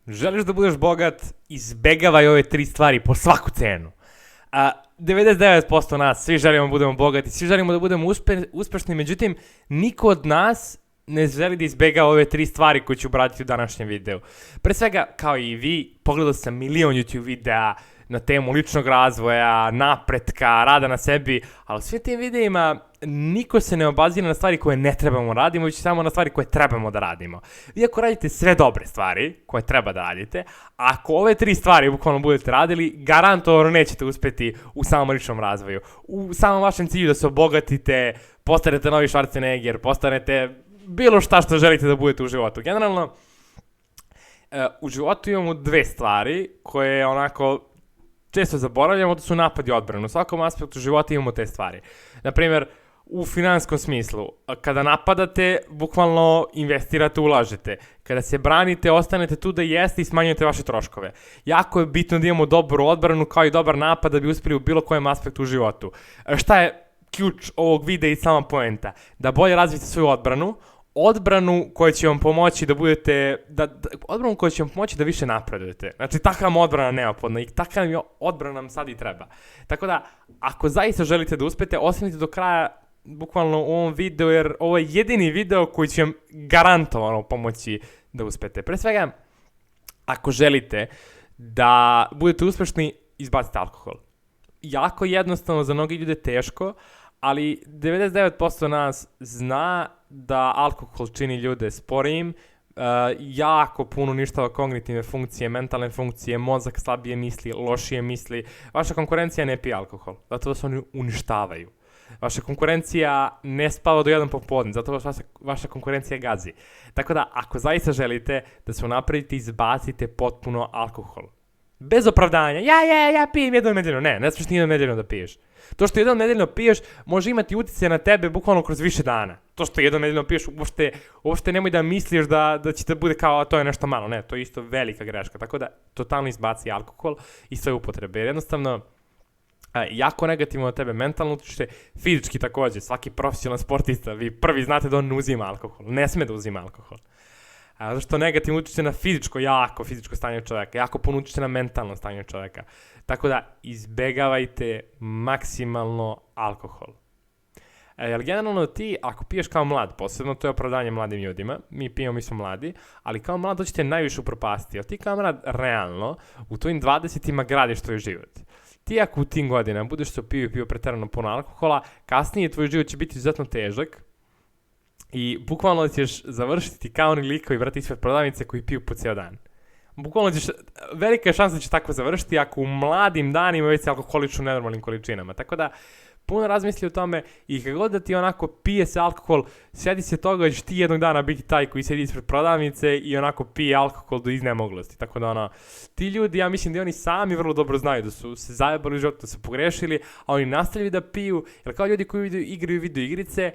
Želiš da budeš bogat, izbegavaj ove 3 stvari po svaku cenu. 99% nas, svi želimo da budemo bogati, svi želimo da budemo uspešni, međutim, niko od nas ne želi da izbegava ove 3 stvari koje ću obratiti u današnjem videu. Pre svega, kao i vi, pogledao sam milion YouTube videa na temu ličnog razvoja, napretka, rada na sebi, ali u svim tim videima niko se ne obazira na stvari koje ne trebamo radimo, već samo na stvari koje trebamo da radimo. Vi ako radite sve dobre stvari koje treba da radite, ako ove 3 stvari bukvalno budete radili, garantovano nećete uspeti u samom ličnom razvoju. U samom vašem cilju da se obogatite, postanete novi Schwarzenegger, postanete bilo šta što želite da budete u životu. Generalno, u životu imamo 2 stvari koje onako često zaboravljamo, to su napad i odbrana. U svakom aspektu života imamo te stvari. Naprimjer, u finanskom smislu, kada napadate, bukvalno investirate, ulažete. Kada se branite, ostanete tu da jeste i smanjujete vaše troškove. Jako je bitno da imamo dobru odbranu kao i dobar napad da bi uspjeli u bilo kojem aspektu u životu. Šta je ključ ovog videa i sama poenta? Da bolje razvijete svoju odbranu koja će vam pomoći da budete, odbranu koja će vam pomoći da više napredujete. Znači, takva vam odbrana neophodna i takva vam odbrana nam sad i treba. Tako da, ako zaista želite da uspete, ostanite do kraja bukvalno u ovom videu, jer ovo je jedini video koji će vam garantovano pomoći da uspete. Pre svega, ako želite da budete uspešni, izbacite alkohol. Jako jednostavno, za mnogi ljude teško, ali 99% nas zna da alkohol čini ljude sporijim, jako puno uništava kognitivne funkcije, mentalne funkcije, mozak slabije misli, lošije misli. Vaša konkurencija ne pije alkohol, zato vas oni uništavaju. Vaša konkurencija ne spava do 1 popodne, zato vas vaša konkurencija gazi. Tako da, ako zaista želite da se unapredite, izbacite potpuno alkohol. Bez opravdanja, ja pijem jednom nedeljno. Ne smiješ ni jednom nedeljno da piješ. To što jednom nedeljno piješ može imati utjecaj na tebe bukvalno kroz više dana. To što jednom nedeljno piješ, uopšte nemoj da misliš da će te bude kao to je nešto malo. Ne, to je isto velika greška. Tako da, totalno izbaci alkohol i sve upotrebe. Jer jednostavno, jako negativno na tebe mentalno utiče, fizički također. Svaki profesionalan sportista, vi prvi znate da on ne uzima alkohol. Ne sme da uzima alkohol. Zato što negativno utiče na fizičko stanje čovjeka, jako puno utiče na mentalno stanje čovjeka. Tako da, izbegavajte maksimalno alkohol. Jer generalno ti, ako piješ kao mlad, posebno to je opravdanje mladim ljudima, mi smo mladi, ali kao mlad doćete najviše upropasti, jer ti kao mlad realno u tvojim 20-ima gradiš tvoj život. Ti ako u tim godinama budeš se pio preterano puno alkohola, kasnije tvoj život će biti izuzetno težak, i bukvalno ćeš završiti kao oni likovi, brate, ispred prodavnice koji piju po cijel dan. Bukvalno velika je šansa da će tako završiti ako u mladim danima već se alkoholiču u nenormalnim količinama. Tako da, puno razmisli o tome i kako god da ti onako pije se alkohol, sjedi se toga da ćeš ti jednog dana biti taj koji sedi ispred prodavnice i onako pije alkohol do iznemoglosti. Tako da ti ljudi, ja mislim da oni sami vrlo dobro znaju da su se zajebali u životu, da su pogrešili, a oni nastavljaju da piju, jer kao ljudi koji igraju video igrice,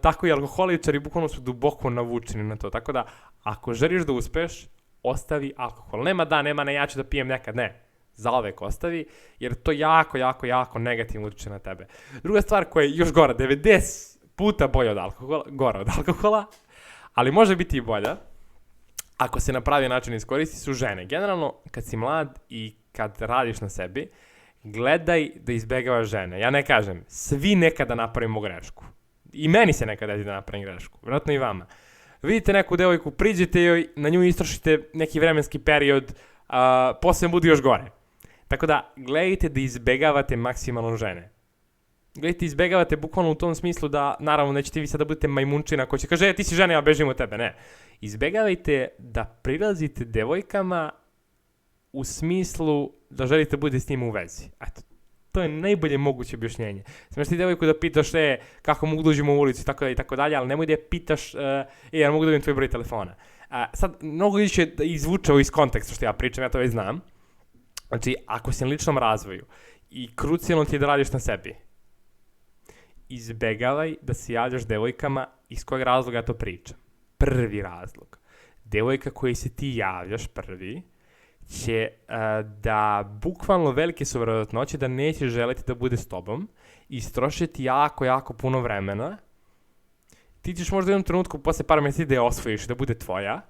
tako i alkoholičari bukvalno su duboko navučeni na to. Tako da, ako želiš da uspeš, ostavi alkohol. Nema ne, ja ću da pijem nekad, ne. Zauvek ostavi, jer to jako negativno utiče na tebe. Druga stvar koja je još gora, 90 puta bolja gora od alkohola, ali može biti i bolja, ako se na pravi način iskoristi, su žene. Generalno, kad si mlad i kad radiš na sebi, gledaj da izbegavaš žene. Ja ne kažem, svi nekada napravimo grešku. I meni se nekada desi da napravim grešku, vjerojatno i vama. Vidite neku devojku, priđete joj, na nju istrošite neki vremenski period, posle budi još gore. Tako da, gledajte da izbegavate maksimalno žene. Gledajte, izbegavate bukvalno u tom smislu da, naravno, nećete vi sada budete majmunčina ko će kaže, ti si žena, ja bežim od tebe, ne. Izbegavajte da prilazite devojkama u smislu da želite budete s njima u vezi. Eto. To je najbolje moguće objašnjenje. Smiješ ti devojku da pitaš, kako mogu da uđemo u ulicu i tako dalje, ali nemoj da je pitaš, ja mogu da vidim tvoj broj telefona. Sad, mnogo ljudi će da izvuče ovo iz konteksta što ja pričam, ja to već znam. Znači, ako si na ličnom razvoju i krucijalno ti je da radiš na sebi, izbegavaj da se javljaš devojkama iz kojeg razloga ja to pričam. Prvi razlog. Devojka koji se ti javljaš prvi, će da bukvalno velike su vjerojatnoće da neće želiti da bude s tobom i istrošiti jako puno vremena. Ti ćeš možda u jednom trenutku posle par mjeseci da je osvojiš, da bude tvoja.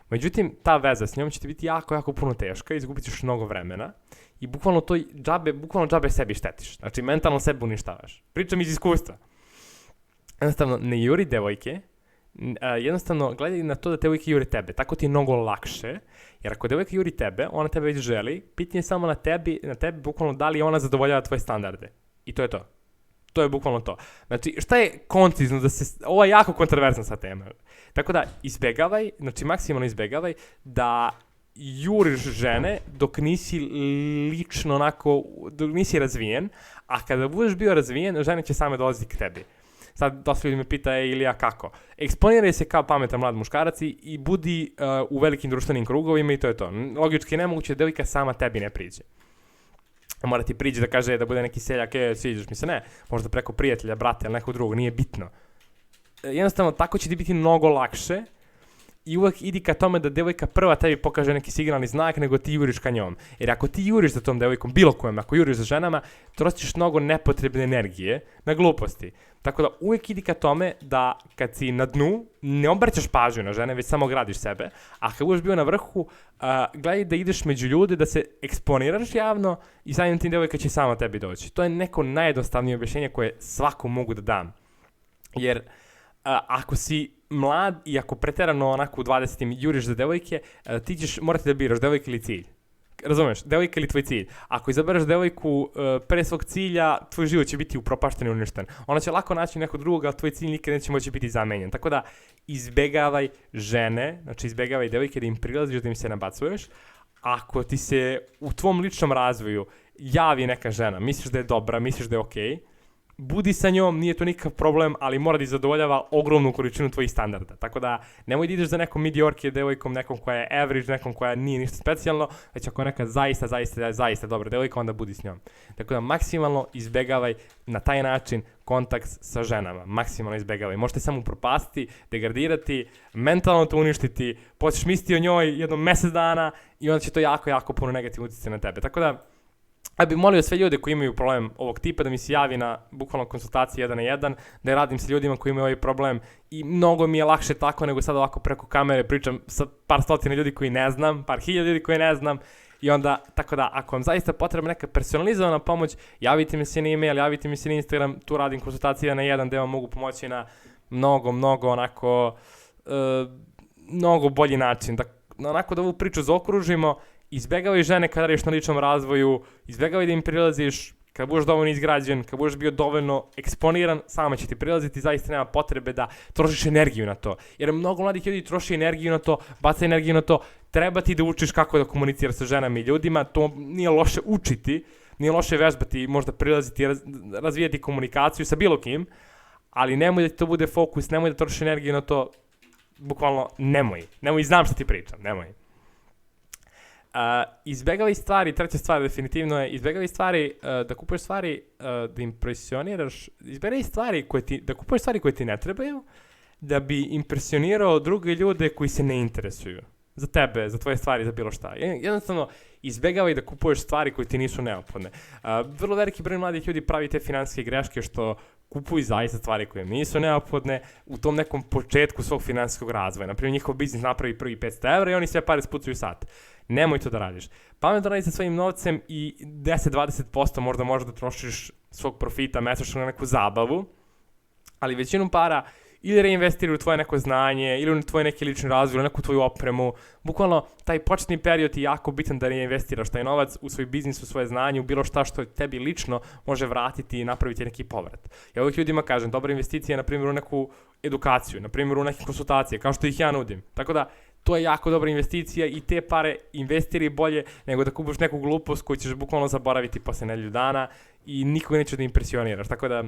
Međutim, ta veza s njom će ti biti jako, jako puno teška, izgubit ćeš mnogo vremena i bukvalno džabe sebi štetiš. Znači, mentalno sebe uništavaš. Pričam iz iskustva. Jednostavno, ne juri devojke, jednostavno gledaj na to da devojke juri tebe. Tako ti je mnogo lakše, jer ako devojka juri tebe, ona tebe već želi, pitanje je samo na tebi bukvalno da li ona zadovoljava tvoje standarde. I to je to. To je bukvalno to. Znači, šta je koncizno ovo je jako kontroverzna sa tema. Tako da, izbegavaj, znači maksimalno izbegavaj da juriš žene dok nisi lično onako, dok nisi razvijen, a kada budeš bio razvijen, žene će same dolaziti k tebi. Sad dosta ljudi me pita, Ilija, kako? Eksponiraj se kao pametan mlad muškarac i budi u velikim društvenim krugovima i to je to. Logički je nemoguće da devojka sama tebi ne priđe. Mora ti priđe da kaže da bude neki seljak, sviđaš mi se, ne, možda preko prijatelja, brata ili nekog drugog, nije bitno. Jednostavno, tako će ti biti mnogo lakše i uvek idi ka tome da devojka prva tebi pokaže neki signalni znak nego ti juriš ka njom. Jer ako ti juriš za tom devojkom, bilo kojem, ako juriš za ženama, trošiš mnogo nepotrebne energije na gluposti. Tako da uvek idi ka tome da kad si na dnu, ne obraćaš pažnju na žene, već samo gradiš sebe, a kad budeš bio na vrhu, gledaj da ideš među ljude, da se eksponiraš javno i samim tim devojka će sama tebi doći. To je neko najjednostavnije objašnjenje koje svakom mogu da dam. Jer ako si mlad i ako preterano onako u 20. juriš za devojke, ti ćeš morati da biraš devojka ili cilj. Razumeš, devojka ili tvoj cilj. Ako izabereš devojku pre svog cilja, tvoj život će biti upropašten i uništen. Ona će lako naći nekog drugog, ali tvoj cilj nikad neće moći biti zamenjen. Tako da izbegavaj žene, znači izbegavaj devojke da im prilaziš, da im se nabacuješ. Ako ti se u tvom ličnom razvoju javi neka žena, misliš da je dobra, misliš da je okej, budi sa njom, nije to nikakav problem, ali mora da zadovoljava ogromnu količinu tvojih standarda. Tako da nemoj da ideš za nekom mediocre devojkom, nekom koja je average, nekom koja nije ništa specijalno, već ako je neka zaista dobra devojka, onda budi s njom. Tako da maksimalno izbegavaj na taj način kontakt sa ženama. Maksimalno izbegavaj. Možete samo propasti, degradirati, mentalno to uništiti, počneš misliti o njoj jedno mesec dana i onda će to jako, jako puno negativno utjecati na tebe. Tako da ja bih molio sve ljude koji imaju problem ovog tipa da mi se javi na bukvalno konsultaciji 1 na 1, da radim sa ljudima koji imaju ovaj problem i mnogo mi je lakše tako nego sad ovako preko kamere pričam sa par stotina ljudi koji ne znam, par hiljada ljudi koji ne znam i onda, tako da, ako vam zaista potrebna neka personalizovana pomoć, javite mi se na e-mail, javite mi se na Instagram, tu radim konsultacije 1 na 1 gde vam mogu pomoći na mnogo onako, mnogo bolji način, da onako da ovu priču zaokružimo. Izbegavaj žene kada radiš na ličnom razvoju, izbegavaj da im prilaziš, kada budeš dovoljno izgrađen, kada budeš bio dovoljno eksponiran, sama će ti prilaziti, zaista nema potrebe da trošiš energiju na to. Jer mnogo mladih ljudi troši energiju na to, baca energiju na to, treba ti da učiš kako da komuniciraš sa ženama i ljudima, to nije loše učiti, nije loše vežbati, možda prilaziti, razvijati komunikaciju sa bilo kim, ali nemoj da ti to bude fokus, nemoj da trošiš energiju na to, bukvalno nemoj, znam što ti pričam, nemoj. Izbegavaj stvari, treća stvar definitivno je, izbegavaj stvari, da kupuješ stvari, da impresioniraš, izbegavaj stvari da kupuješ stvari koje ti ne trebaju, da bi impresionirao druge ljude koji se ne interesuju za tebe, za tvoje stvari, za bilo šta. Jednostavno, izbegavaj da kupuješ stvari koje ti nisu neophodne. Vrlo veliki broj mladih ljudi pravi te finansijske greške što kupuju zaista stvari koje nisu neophodne u tom nekom početku svog finansijskog razvoja. Naprimjer, njihov biznis napravi prvi 500 € i oni sve pare spucuju sat. Nemoj to da radiš. Pametno radi sa svojim novcem i 10-20% možda da trošiš svog profita mesečno na neku zabavu, ali većinu para ili reinvestiraj u tvoje neko znanje, ili u tvoj neki lični razvoj, u neku tvoju opremu. Bukvalno, taj početni period je jako bitan da reinvestiraš taj novac u svoj biznis, u svoje znanje, u bilo šta što tebi lično može vratiti i napraviti neki povrat. Ja uvijek ljudima kažem, dobra investicija je na primjer u neku edukaciju, na primjer u neke konsultacije, kao što ih ja nudim. Tako da, to je jako dobra investicija i te pare investiraj bolje nego da kupiš neku glupost koju ćeš bukvalno zaboraviti posle nedelju dana i nikoga neće da impresioniraš. Tako da,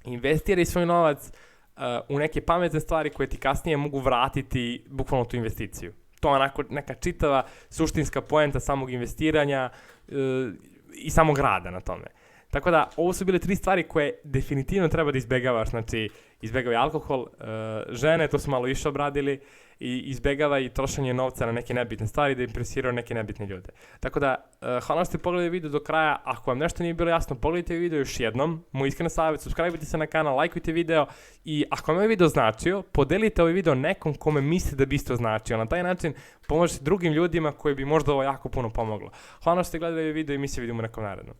investiraj svoj novac u neke pametne stvari koje ti kasnije mogu vratiti bukvalno tu investiciju. To je onako neka čitava suštinska poenta samog investiranja i samog rada na tome. Tako da, ovo su bile 3 stvari koje definitivno treba da izbegavaš. Znači, izbegavaj alkohol, žene, to smo malo više obradili, i izbegava i trošenje novca na neke nebitne stvari da impresiraju neke nebitne ljude. Tako da, hvala što ste pogledali video do kraja. Ako vam nešto nije bilo jasno, pogledajte video još jednom. Moj iskren savjet, subscribe-ujte se na kanal, lajkujte video i ako vam ovaj video značio, podelite ovaj video nekom kome mislite da bi isto značio. Na taj način pomožete drugim ljudima koji bi možda ovo jako puno pomoglo. Hvala što ste gledali ovaj video i mi se vidimo u nekom narednom.